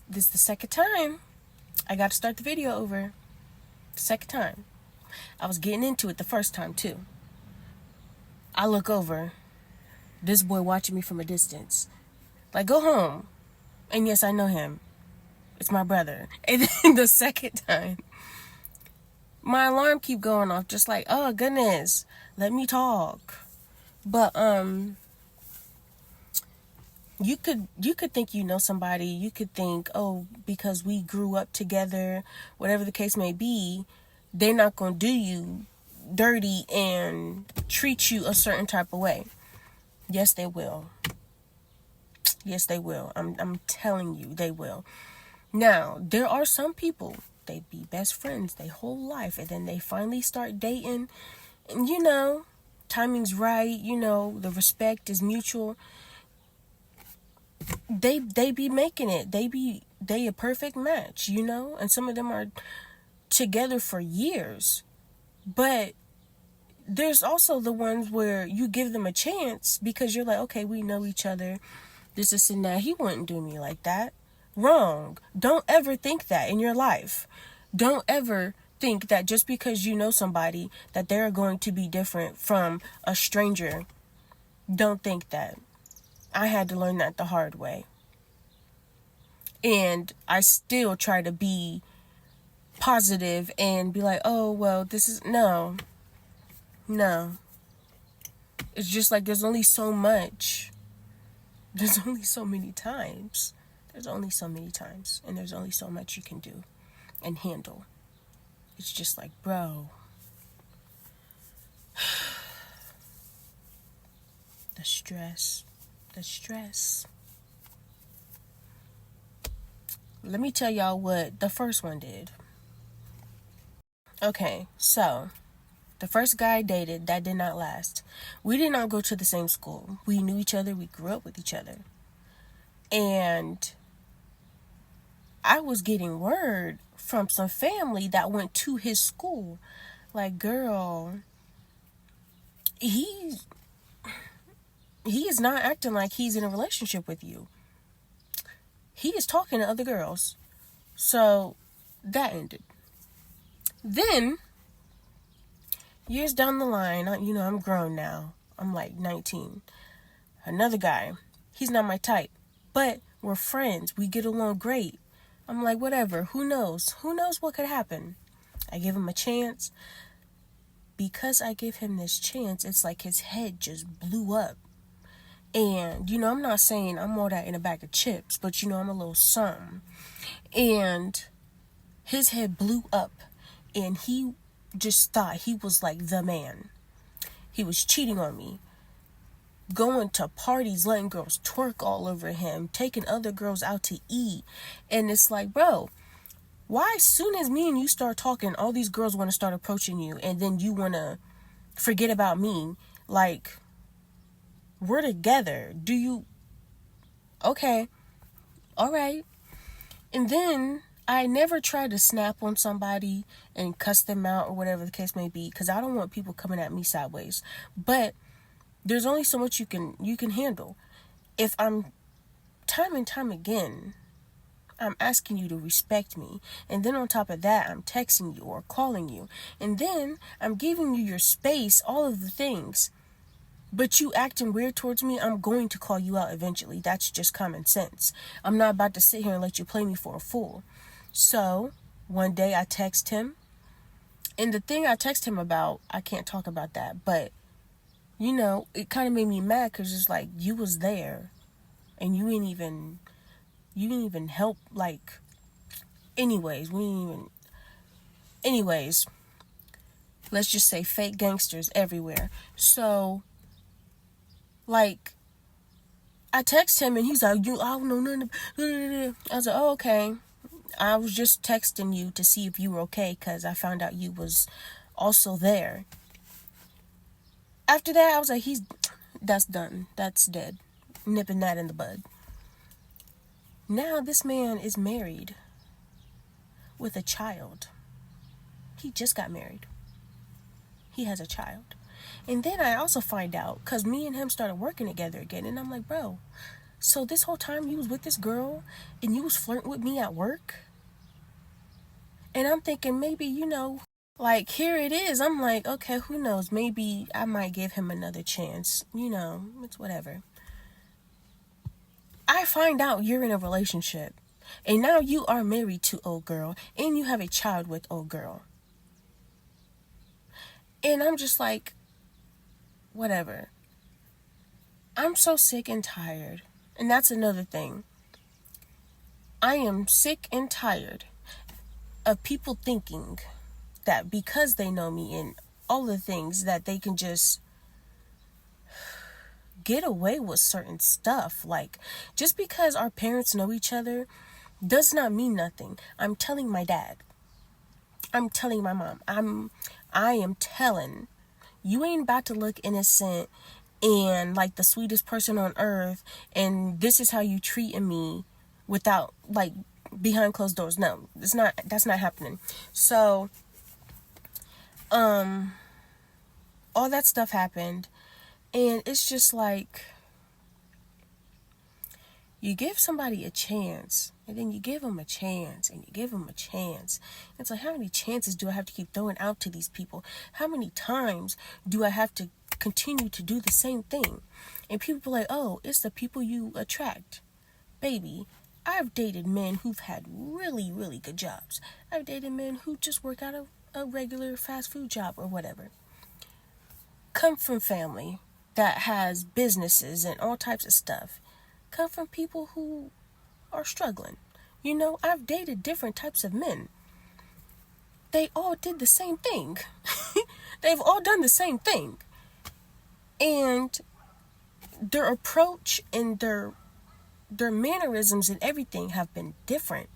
this the second time I got to start the video over. Second time. I was getting into it the first time too. I look over, this boy watching me from a distance. Like, go home. And yes, I know him. It's my brother. And then the second time, my alarm keep going off, just like, oh goodness, let me talk. But you could think you know somebody. You could think, oh, because we grew up together, whatever the case may be, they're not gonna do you dirty and treat you a certain type of way. Yes, they will. Yes, they will. I'm telling you, they will. Now, there are some people, they be best friends their whole life, and then they finally start dating, and you know, timing's right, you know, the respect is mutual. They be making it. They a perfect match, you know, and some of them are together for years. But there's also the ones where you give them a chance because you're like, okay, we know each other, this and that. He wouldn't do me like that. Wrong. Don't ever think that in your life. Don't ever think that just because you know somebody that they're going to be different from a stranger. Don't think that. I had to learn that the hard way. And I still try to be positive and be like, oh, well, this is... No. It's just like there's only so much. There's only so many times. And there's only so much you can do and handle. It's just like, bro. The stress. Let me tell y'all what the first one did. Okay, so the first guy I dated, that did not last. We did not go to the same school. We knew each other. We grew up with each other. And I was getting word from some family that went to his school. Like, girl, he is not acting like he's in a relationship with you. He is talking to other girls. So that ended. Then, years down the line, you know, I'm grown now. I'm like 19. Another guy. He's not my type. But we're friends. We get along great. I'm like, whatever. Who knows? Who knows what could happen? I give him a chance. Because I give him this chance, it's like his head just blew up. And, you know, I'm not saying I'm all that in a bag of chips, but, you know, I'm a little something. And his head blew up. And he just thought he was like the man. He was cheating on me. Going to parties, letting girls twerk all over him, taking other girls out to eat. And it's like, bro, why as soon as me and you start talking, all these girls want to start approaching you, and then you want to forget about me? Like, we're together. Do you... Okay. All right. And then I never try to snap on somebody and cuss them out or whatever the case may be, because I don't want people coming at me sideways. But there's only so much you can handle. If I'm time and time again, I'm asking you to respect me, and then on top of that, I'm texting you or calling you, and then I'm giving you your space, all of the things, but you acting weird towards me, I'm going to call you out eventually. That's just common sense. I'm not about to sit here and let you play me for a fool. So one day I text him, and the thing I text him about, I can't talk about that, but you know, it kind of made me mad because it's like, you was there and you didn't even help. Like, anyways, let's just say fake gangsters everywhere. So, like, I text him and he's like, I don't know nothing. I was like, oh, okay. I was just texting you to see if you were okay because I found out you was also there. After that, I was like, that's done. That's dead. Nipping that in the bud. Now this man is married with a child. He just got married. He has a child. And then I also find out, because me and him started working together again, and I'm like, bro, So this whole time you was with this girl and you was flirting with me at work? And I'm thinking maybe, like here it is. I'm like, okay, who knows? Maybe I might give him another chance. It's whatever. I find out you're in a relationship. And now you are married to old girl and you have a child with old girl. And I'm just like, whatever. I'm so sick and tired. And that's another thing. I am sick and tired of people thinking that because they know me and all the things that they can just get away with certain stuff. Like, just because our parents know each other does not mean nothing. I'm telling my dad. I'm telling my mom. I am telling. You ain't about to look innocent and like the sweetest person on earth and this is how you treating me without like behind closed doors. No, that's not happening. So all that stuff happened and it's just like you give somebody a chance and then you give them a chance and you give them a chance. It's like, how many chances do I have to keep throwing out to these people? How many times do I have to continue to do the same thing? And people are like, oh, it's the people you attract. Baby, I've dated men who've had really, really good jobs. I've dated men who just work out a regular fast food job or whatever. Come from family that has businesses and all types of stuff. Come from people who are struggling. I've dated different types of men. They all did the same thing. They've all done the same thing. And their approach and their mannerisms and everything have been different.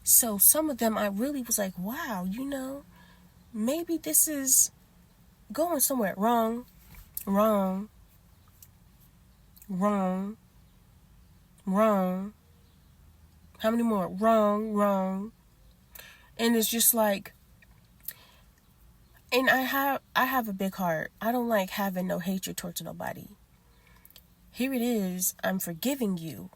So some of them I really was like, wow, maybe this is going somewhere wrong. How many more? Wrong. And it's just like, and I have a big heart. I don't like having no hatred towards nobody. Here it is. I'm forgiving you.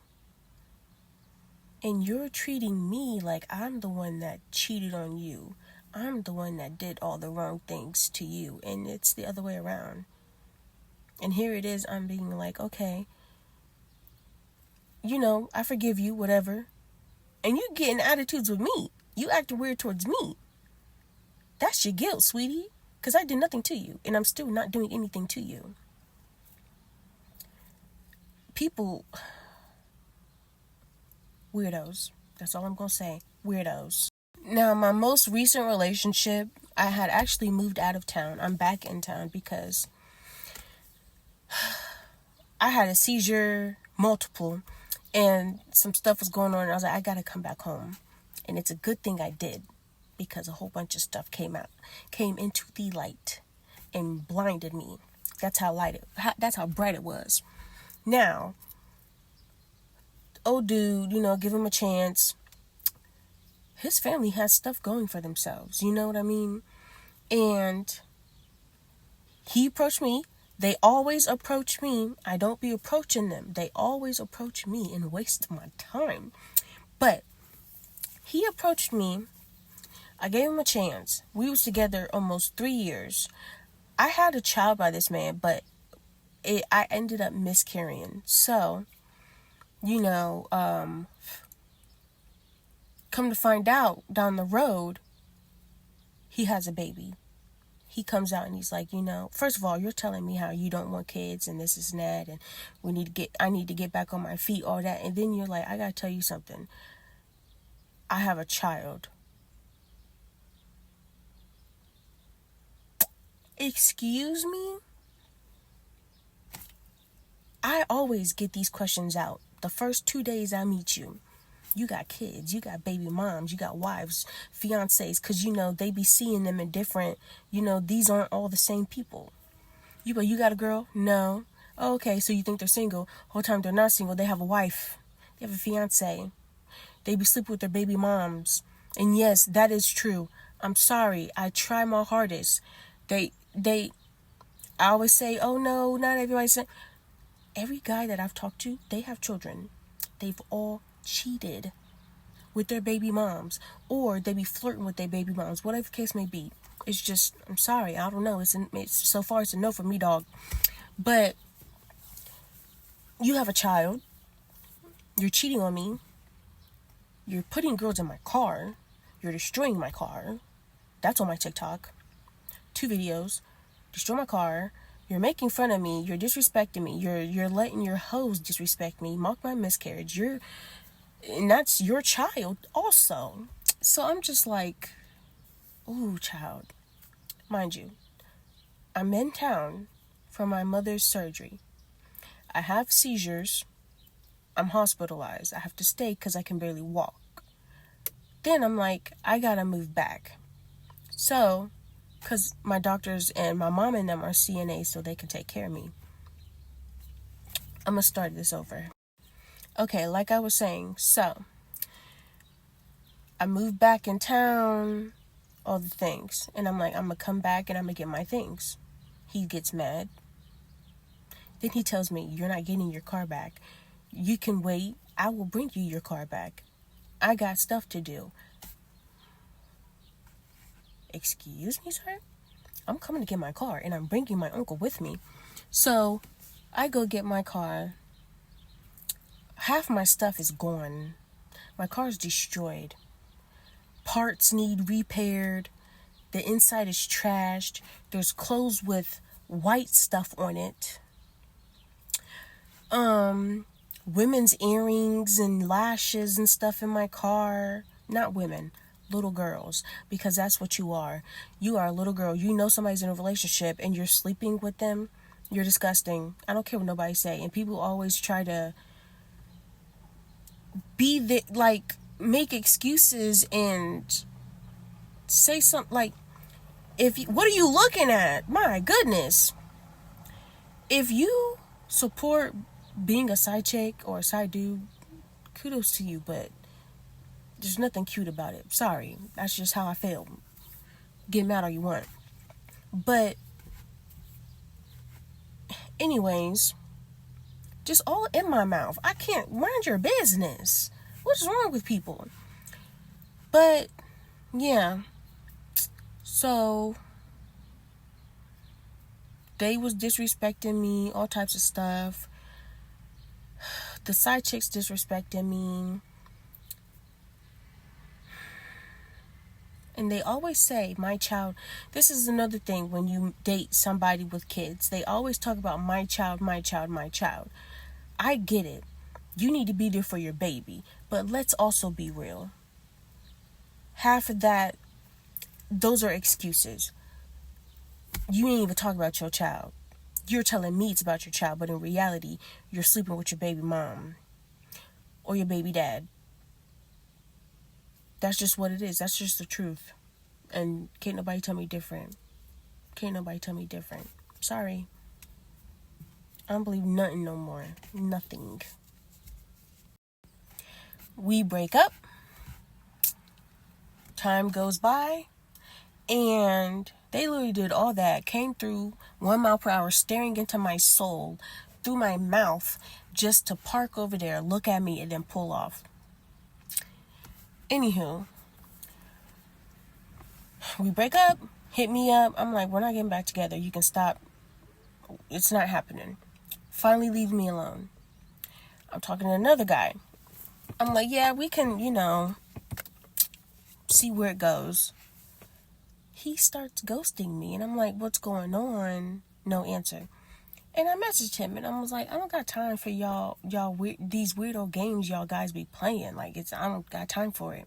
And you're treating me like I'm the one that cheated on you. I'm the one that did all the wrong things to you. And it's the other way around. And here it is. I'm being like, okay, I forgive you, whatever. And you getting attitudes with me. You acting weird towards me. That's your guilt, sweetie. Because I did nothing to you. And I'm still not doing anything to you. People, weirdos. That's all I'm going to say. Weirdos. Now, my most recent relationship, I had actually moved out of town. I'm back in town because I had a seizure, multiple, and some stuff was going on. And I was like, I got to come back home. And it's a good thing I did because a whole bunch of stuff came into the light and blinded me. That's how bright it was. Now, old dude, give him a chance. His family has stuff going for themselves. You know what I mean? And he approached me. They always approach me. I don't be approaching them. They always approach me and waste my time. But he approached me. I gave him a chance. We was together almost 3 years. I had a child by this man, but I ended up miscarrying. So, come to find out down the road, he has a baby. He comes out and he's like, first of all, you're telling me how you don't want kids and this is that and I need to get back on my feet, all that. And then you're like, I gotta tell you something. I have a child. Excuse me? I always get these questions out the first 2 days I meet you. You got kids, you got baby moms, you got wives, fiancés, because, they be seeing them in different, these aren't all the same people. You got a girl? No. Oh, okay, so you think they're single. Whole time they're not single. They have a wife. They have a fiancé. They be sleeping with their baby moms. And yes, that is true. I'm sorry. I try my hardest. I always say, oh no, not everybody's saying. Every guy that I've talked to, they have children. They've all cheated with their baby moms, or they be flirting with their baby moms, whatever the case may be. It's just, I'm sorry, I don't know. It's so far it's a no for me, dog. But you have a child. You're cheating on me. You're putting girls in my car. You're destroying my car. That's on my TikTok. 2 videos. Destroy my car. You're making fun of me. You're disrespecting me. You're letting your hoes disrespect me. Mock my miscarriage. And that's your child also. So I'm just like, ooh, child. Mind you, I'm in town for my mother's surgery. I have seizures. I'm hospitalized. I have to stay because I can barely walk. Then I'm like, I gotta move back. So, because my doctors and my mom and them are CNA, so they can take care of me. I'm gonna start this over. Okay, like I was saying, so I moved back in town, all the things. And I'm like, I'm gonna come back and I'm gonna get my things. He gets mad. Then he tells me, you're not getting your car back. You can wait. I will bring you your car back. I got stuff to do. Excuse me, sir? I'm coming to get my car and I'm bringing my uncle with me. So I go get my car. Half my stuff is gone. My car's destroyed. Parts need repaired. The inside is trashed. There's clothes with white stuff on it. Women's earrings and lashes and stuff in my car. Not women, little girls, because that's what you are. You are a little girl. You know somebody's in a relationship and you're sleeping with them. You're disgusting. I don't care what nobody say. And people always try to make excuses and say something like, what are you looking at? My goodness. If you support being a side chick or a side dude, kudos to you, but there's nothing cute about it. Sorry. That's just how I feel. Get mad all you want. But anyways, just all in my mouth. I can't mind your business. What's wrong with people? But yeah. So they was disrespecting me, all types of stuff. The side chicks disrespecting me. And they always say, my child. This is another thing when you date somebody with kids. They always talk about my child, my child, my child. I get it. You need to be there for your baby. But let's also be real. Half of that, those are excuses. You ain't even talk about your child. You're telling me it's about your child, but in reality, you're sleeping with your baby mom or your baby dad. That's just what it is. That's just the truth. And can't nobody tell me different. Can't nobody tell me different. Sorry. I don't believe nothing no more. Nothing. We break up. Time goes by. And they literally did all that. Came through 1 mile per hour, staring into my soul through my mouth just to park over there, look at me, and then pull off. Anywho, we break up, hit me up. I'm like, we're not getting back together. You can stop. It's not happening. Finally leave me alone. I'm talking to another guy. I'm like, yeah, we can, see where it goes. He starts ghosting me, and I'm like, what's going on? No answer. And I messaged him, and I was like, I don't got time for y'all these weirdo games y'all guys be playing. Like, I don't got time for it.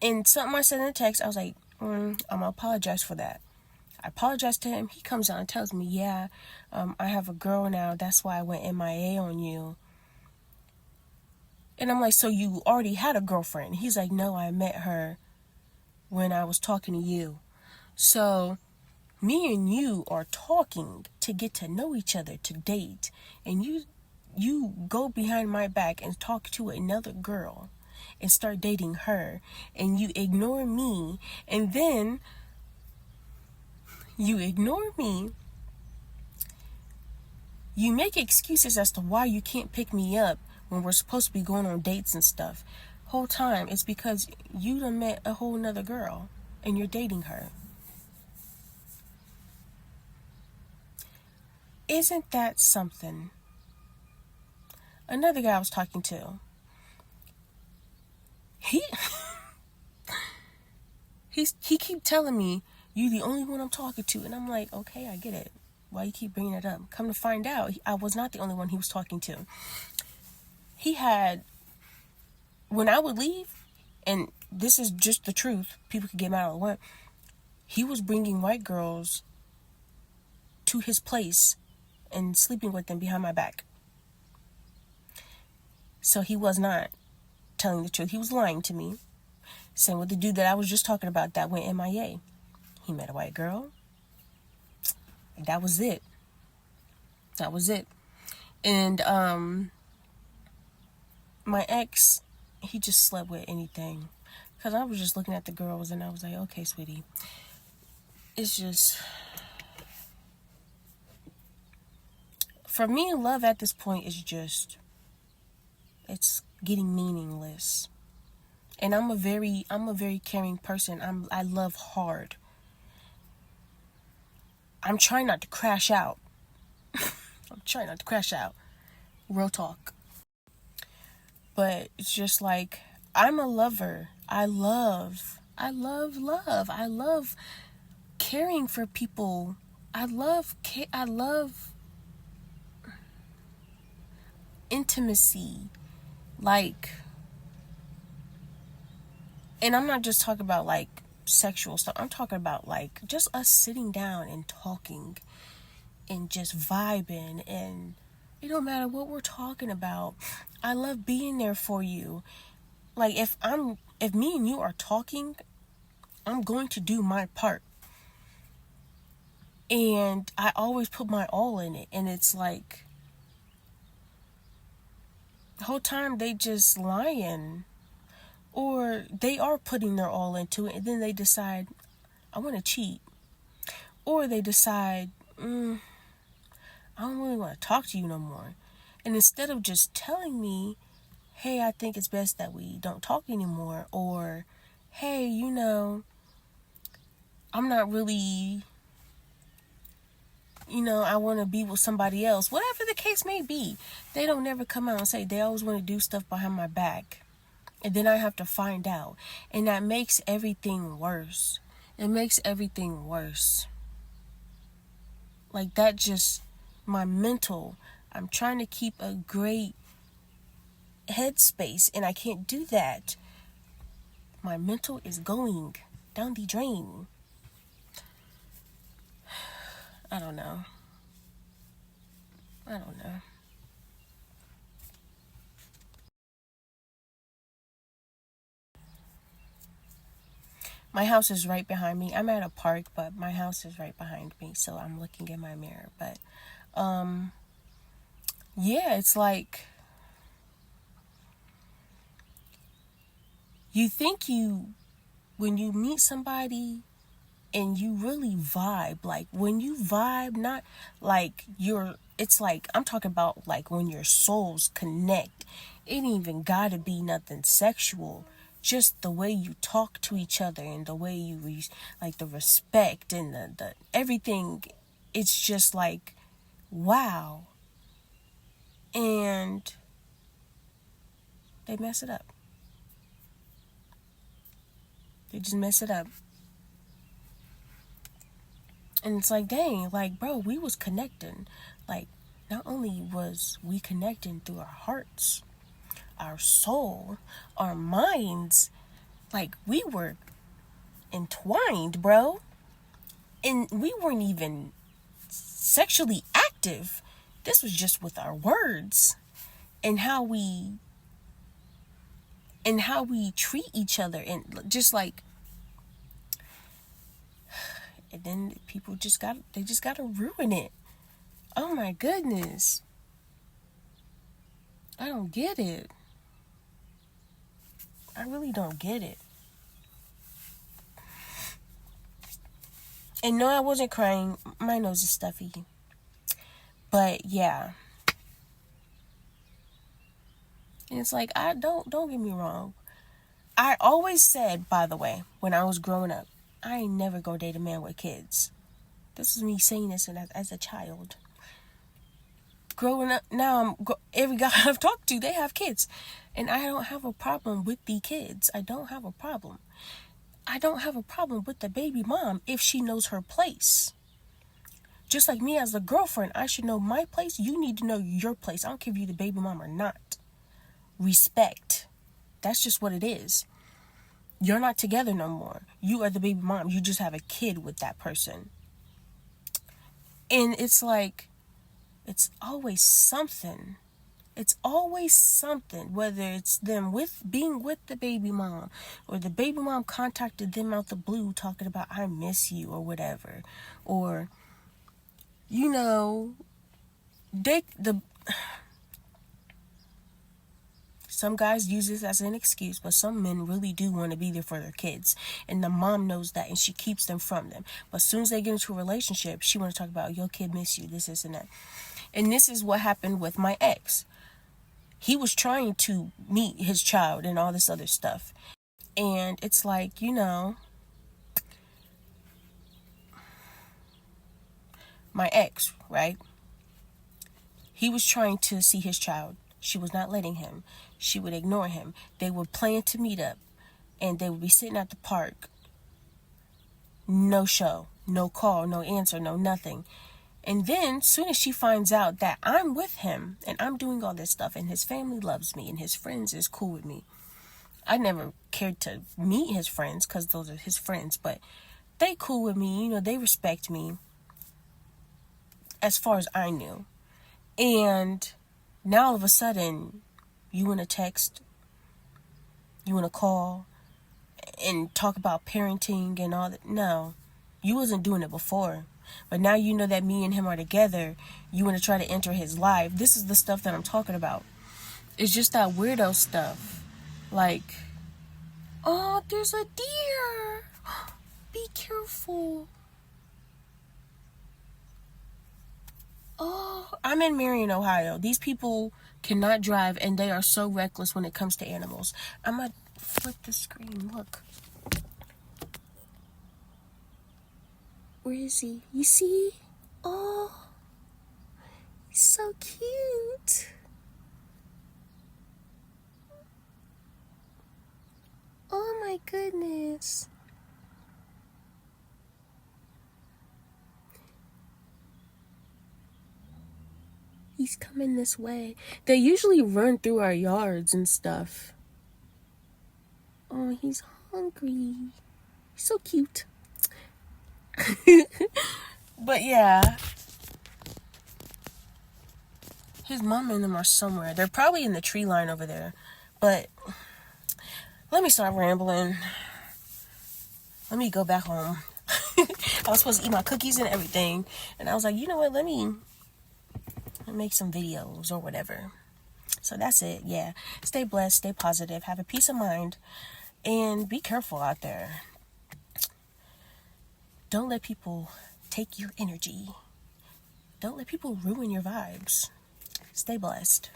And something I said in the text, I was like, I'm gonna apologize for that. I apologized to him. He comes out and tells me, yeah, I have a girl now. That's why I went MIA on you. And I'm like, so you already had a girlfriend? He's like, no, I met her when I was talking to you. So me and you are talking to get to know each other, to date, and you go behind my back and talk to another girl and start dating her, and you ignore me, and then you ignore me, You make excuses as to why you can't pick me up when we're supposed to be going on dates and stuff. Whole time it's because you done met a whole nother girl and you're dating her. Isn't that something? Another guy I was talking to, he he keep telling me, you the only one I'm talking to. And I'm like, okay, I get it. Why you keep bringing it up? Come to find out, I was not the only one he was talking to. He had, when I would leave, and this is just the truth, people could get mad or what, he was bringing white girls to his place and sleeping with them behind my back. So he was not telling the truth. He was lying to me. Same with the dude that I was just talking about that went MIA. He met a white girl. And that was it. That was it. And my ex, he just slept with anything. Because I was just looking at the girls and I was like, okay, sweetie. It's just, for me, love at this point is just, it's getting meaningless. And I'm a very caring person. I love hard. I'm trying not to crash out. I'm trying not to crash out. Real talk. But it's just like, I'm a lover. I love love. I love caring for people. I love intimacy. Like, and I'm not just talking about like sexual stuff. I'm talking about like just us sitting down and talking and just vibing, and it don't matter what we're talking about. I love being there for you. Like, if me and you are talking, I'm going to do my part. And I always put my all in it. And it's like, the whole time they just lying. Or they are putting their all into it, and then they decide, I want to cheat. Or they decide, I don't really want to talk to you no more. And instead of just telling me, hey, I think it's best that we don't talk anymore, or hey, I'm not really, I want to be with somebody else, whatever the case may be, they don't never come out and say. They always want to do stuff behind my back, and then I have to find out, and that makes everything worse. It makes everything worse. Like, that just, my mental, I'm trying to keep a great headspace, and I can't do that. My mental is going down the drain. I don't know. My house is right behind me. I'm at a park, but my house is right behind me, so I'm looking in my mirror. But yeah, it's like, you think when you meet somebody and you really vibe, like when you vibe, not like it's like, I'm talking about like when your souls connect. It ain't even gotta be nothing sexual. Just the way you talk to each other, and the way you like the respect and the everything. It's just like, wow. And they mess it up. They just mess it up. And it's like, dang, like, bro, we was connecting. Like, not only was we connecting through our hearts, our soul, our minds, like, we were entwined, bro. And we weren't even sexually active. This was just with our words and how we treat each other, and just like, and then people just gotta ruin it. Oh my goodness. I don't get it. I really don't get it. And no, I wasn't crying. My nose is stuffy. But yeah. And it's like, I don't get me wrong. I always said, by the way, when I was growing up, I ain't never go date a man with kids. This is me saying this as a child. Growing up now, every guy I've talked to, they have kids, and I don't have a problem with the kids. I don't have a problem. I don't have a problem with the baby mom if she knows her place. Just like me as a girlfriend, I should know my place. You need to know your place. I don't care if you're the baby mom or not. Respect. That's just what it is. You're not together no more. You are the baby mom. You just have a kid with that person. And it's like, it's always something. It's always something, whether it's them being with the baby mom, or the baby mom contacted them out the blue talking about, I miss you, or whatever. Or, you know, some guys use this as an excuse, but some men really do want to be there for their kids. And the mom knows that, and she keeps them from them. But as soon as they get into a relationship, she want to talk about, your kid miss you, this, and that. And this is what happened with my ex. He was trying to meet his child and all this other stuff. And it's like, you know, my ex, right? He was trying to see his child. She was not letting him. She would ignore him. They would plan to meet up, and they would be sitting at the park. No show, no call, no answer, no nothing. And then, soon as she finds out that I'm with him and I'm doing all this stuff, and his family loves me and his friends is cool with me. I never cared to meet his friends because those are his friends, but they cool with me. You know, they respect me as far as I knew. And now all of a sudden, you want to text, you want to call and talk about parenting and all that. No, you wasn't doing it before. But now you know that me and him are together. You want to try to enter his life. This is the stuff that I'm talking about. It's just that weirdo stuff. Like, oh, there's a deer. Be careful. Oh, I'm in Marion, Ohio. These people cannot drive, and they are so reckless when it comes to animals. I'm going to flip the screen. Look. Where is he? You see? Oh, he's so cute. Oh my goodness. He's coming this way. They usually run through our yards and stuff. Oh, he's hungry. He's so cute. But yeah, his mom and them are somewhere. They're probably in the tree line over there. But let me start rambling. Let me go back home. I was supposed to eat my cookies and everything, and I was like, you know what, let me make some videos or whatever. So that's it. Yeah, stay blessed, stay positive, have a peace of mind, and be careful out there. Don't let people take your energy. Don't let people ruin your vibes. Stay blessed.